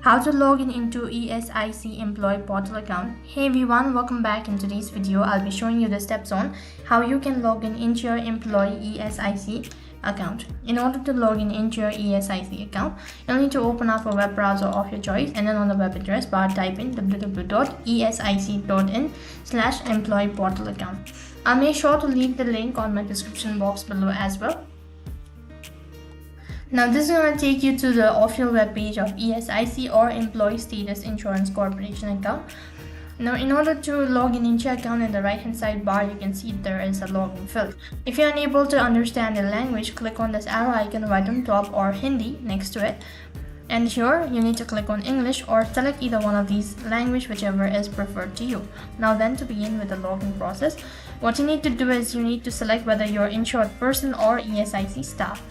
How to log in into ESIC Employee Portal account. Hey everyone, welcome back. In today's video, I'll be showing you the steps on how you can log in into your employee ESIC account. In order to log in into your ESIC account, you'll need to open up a web browser of your choice, and then on the web address bar type in www.esic.in/employee portal account. I'll make sure to leave the link on my description box below as well. Now this is going to take you to the official web page of ESIC or Employee Status Insurance Corporation account. Now in order to log in into your account, in the right hand side bar you can see there is a login field. If you're unable to understand the language, click on this arrow icon right on top or Hindi next to it. And here you need to click on English or select either one of these language, whichever is preferred to you. Now then, to begin with the login process, what you need to do is you need to select whether you're insured person or ESIC staff.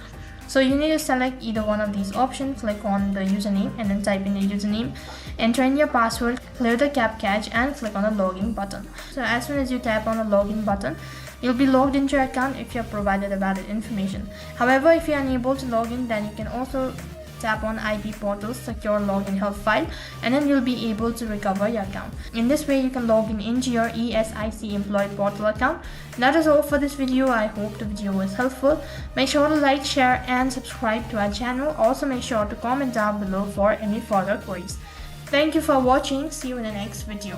So you need to select either one of these options. Click on the username and then type in the username, enter in your password, clear the cache and click on the login button. So as soon as you tap on the login button, you'll be logged into your account if you have provided the valid information. However, if you're unable to log in, then you can also tap on IP Portal's secure login help file, and then you'll be able to recover your account. In this way, you can log in into your ESIC Employee Portal account. That is all for this video. I hope the video was helpful. Make sure to like, share and subscribe to our channel. Also make sure to comment down below for any further queries. Thank you for watching. See you in the next video.